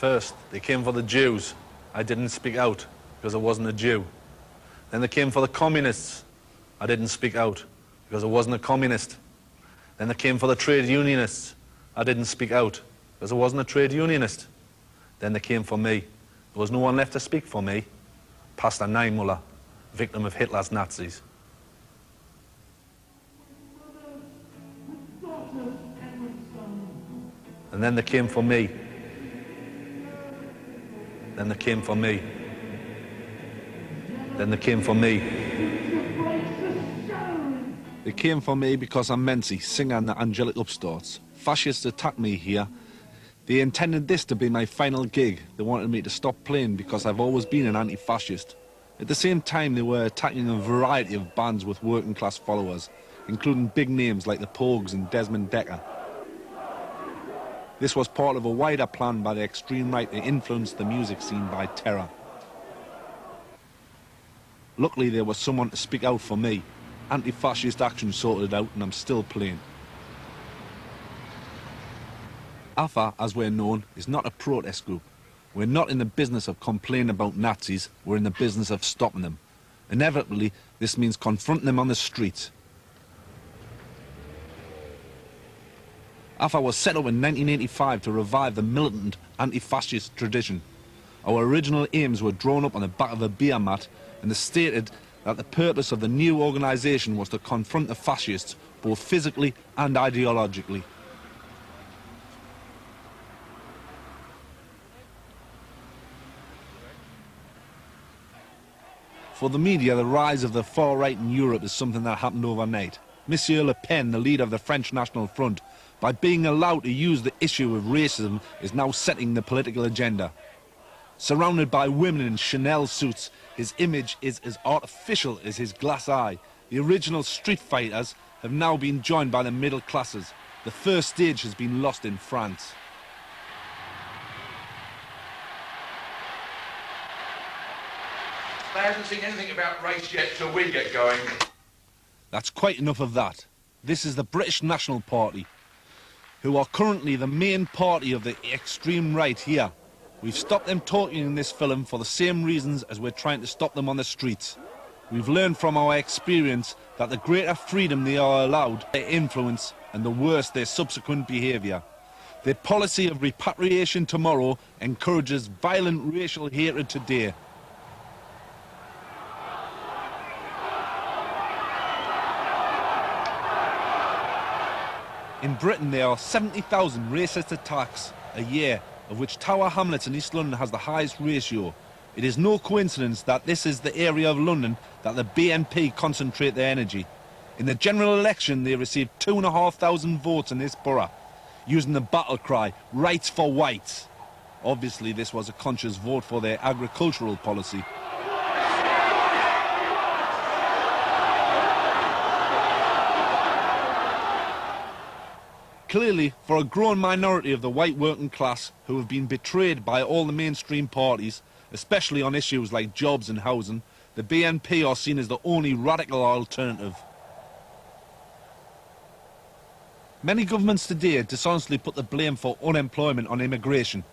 First, they came for the Jews. I didn't speak out because I wasn't a Jew. Then they came for the communists. I didn't speak out because I wasn't a communist. Then they came for the trade unionists. I didn't speak out because I wasn't a trade unionist. Then they came for me. There was no one left to speak for me. Pastor Niemöller, victim of Hitler's Nazis. And then they came for me. Then they came for me. Then they came for me. They came for me because I'm Mensi, singer in the Angelic Upstarts. Fascists attacked me here. They intended this to be my final gig. They wanted me to stop playing because I've always been an anti-fascist. At the same time, they were attacking a variety of bands with working class followers, including big names like the Pogues and Desmond Dekker. This was part of a wider plan by the extreme right to influence the music scene by terror. Luckily, there was someone to speak out for me. Anti-Fascist Action sorted it out, and I'm still playing. AFA, as we're known, is not a protest group. We're not in the business of complaining about Nazis, we're in the business of stopping them. Inevitably, this means confronting them on the streets. AFA was set up in 1985 to revive the militant anti-fascist tradition. Our original aims were drawn up on the back of a beer mat, and they stated that the purpose of the new organisation was to confront the fascists, both physically and ideologically. For the media, the rise of the far right in Europe is something that happened overnight. Monsieur Le Pen, the leader of the French National Front, by being allowed to use the issue of racism, is now setting the political agenda. Surrounded by women in Chanel suits, his image is as artificial as his glass eye. The original street fighters have now been joined by the middle classes. The first stage has been lost in France. They haven't seen anything about race yet till we get going. That's quite enough of that. This is the British National Party, who are currently the main party of the extreme right here. We've stopped them talking in this film for the same reasons as we're trying to stop them on the streets. We've learned from our experience that the greater freedom they are allowed, their influence, and the worse their subsequent behaviour. Their policy of repatriation tomorrow encourages violent racial hatred today. In Britain, there are 70,000 racist attacks a year, of which Tower Hamlets in East London has the highest ratio. It is no coincidence that this is the area of London that the BNP concentrate their energy. In the general election, they received 2,500 votes in this borough, using the battle cry, "Rights for Whites." Obviously, this was a conscious vote for their agricultural policy. Clearly, for a growing minority of the white working class who have been betrayed by all the mainstream parties, especially on issues like jobs and housing, the BNP are seen as the only radical alternative. Many governments today dishonestly put the blame for unemployment on immigration.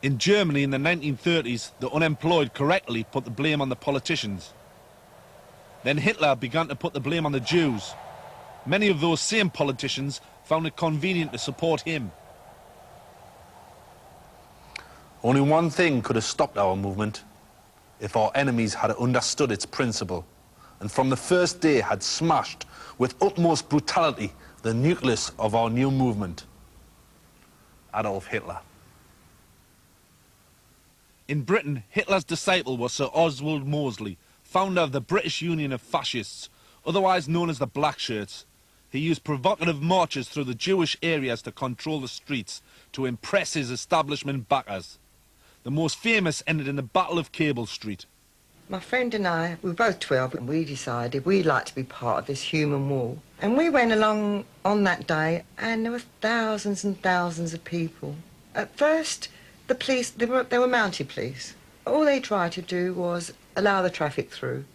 In Germany in the 1930s, the unemployed correctly put the blame on the politicians. Then Hitler began to put the blame on the Jews. Many of those same politicians found it convenient to support him. Only one thing could have stopped our movement: if our enemies had understood its principle, and from the first day had smashed with utmost brutality the nucleus of our new movement: Adolf Hitler. In Britain, Hitler's disciple was Sir Oswald Mosely, founder of the British Union of Fascists, otherwise known as the Blackshirts. He used provocative marches through the Jewish areas to control the streets, to impress his establishment backers. The most famous ended in the Battle of Cable Street. My friend and I, we were both 12, and we decided we'd like to be part of this human wall. And we went along on that day, and there were thousands and thousands of people. At first, the police, they were mounted police. All they tried to do was allow the traffic through.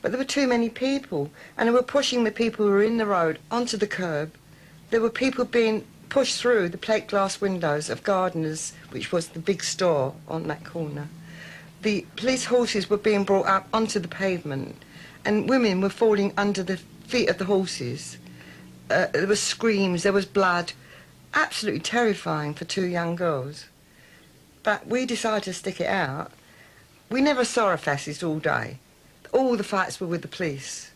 But there were too many people, and they were pushing the people who were in the road onto the curb. There were people being pushed through the plate glass windows of Gardeners, which was the big store on that corner. The police horses were being brought up onto the pavement, and women were falling under the feet of the horses. There were screams, there was blood. Absolutely terrifying for two young girls. But we decided to stick it out. We never saw a fascist all day. All the fights were with the police.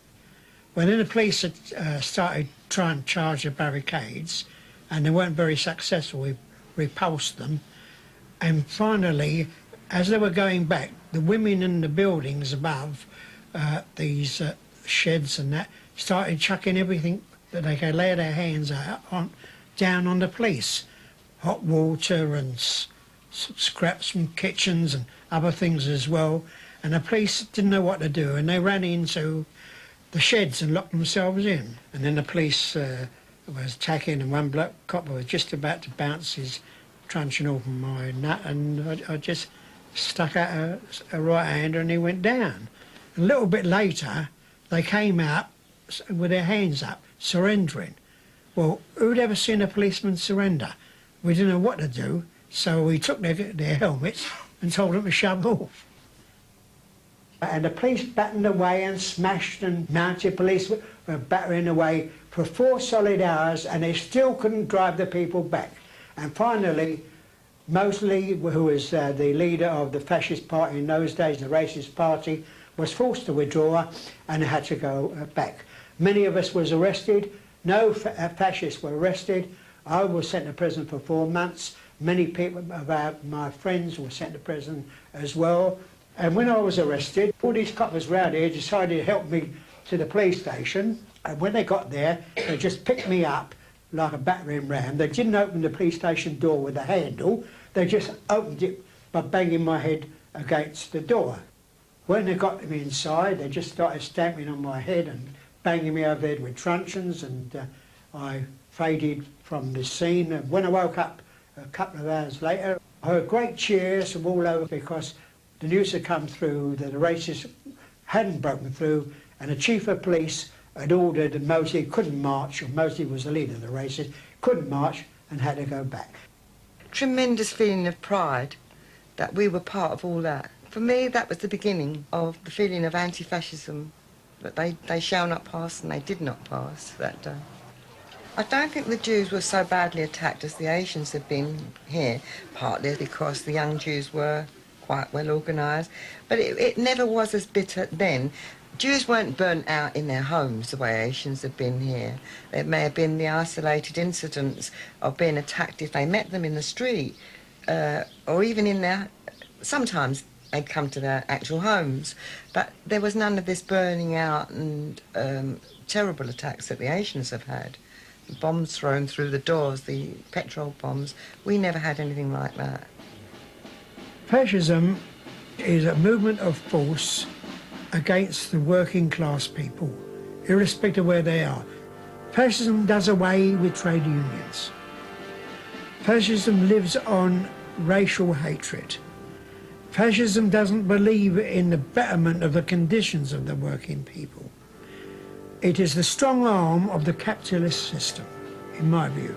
Well, then the police had started trying to charge the barricades, and they weren't very successful. We repulsed them. And finally, as they were going back, the women in the buildings above, these sheds and that, started chucking everything that they could lay their hands down on the police. Hot water and scraps from kitchens and other things as well. And the police didn't know what to do, and they ran into the sheds and locked themselves in. And then the police was attacking, and one black cop was just about to bounce his truncheon off my nut, and I just stuck out a right hander and he went down. A little bit later, they came out with their hands up, surrendering. Well, who'd ever seen a policeman surrender? We didn't know what to do, so we took their helmets and told them to shove off. And the police battened away and smashed, and mounted police were battering away for 4 solid hours, and they still couldn't drive the people back. And finally, Mosely, who was the leader of the fascist party in those days, the racist party, was forced to withdraw and had to go back. Many of us was arrested. No fascists were arrested. I was sent to prison for 4 months. Many people of my friends were sent to prison as well. And when I was arrested, all these coppers round here decided to help me to the police station. And when they got there, they just picked me up like a battering ram. They didn't open the police station door with a handle. They just opened it by banging my head against the door. When they got me inside, they just started stamping on my head and banging me over the head with truncheons, and I faded from the scene. And when I woke up a couple of hours later, I heard great cheers from all over, because the news had come through that the racists hadn't broken through, and the chief of police had ordered that Mosely couldn't march, or Mosely was the leader of the racists, couldn't march and had to go back. Tremendous feeling of pride that we were part of all that. For me, that was the beginning of the feeling of anti-fascism, that they shall not pass, and they did not pass that day. I don't think the Jews were so badly attacked as the Asians have been here, partly because the young Jews were quite well organised, but it never was as bitter then. Jews weren't burnt out in their homes the way Asians have been here. There may have been the isolated incidents of being attacked if they met them in the street, or even in their... Sometimes they'd come to their actual homes, but there was none of this burning out and terrible attacks that the Asians have had. The bombs thrown through the doors, the petrol bombs. We never had anything like that. Fascism is a movement of force against the working class people, irrespective of where they are. Fascism does away with trade unions. Fascism lives on racial hatred. Fascism doesn't believe in the betterment of the conditions of the working people. It is the strong arm of the capitalist system, in my view.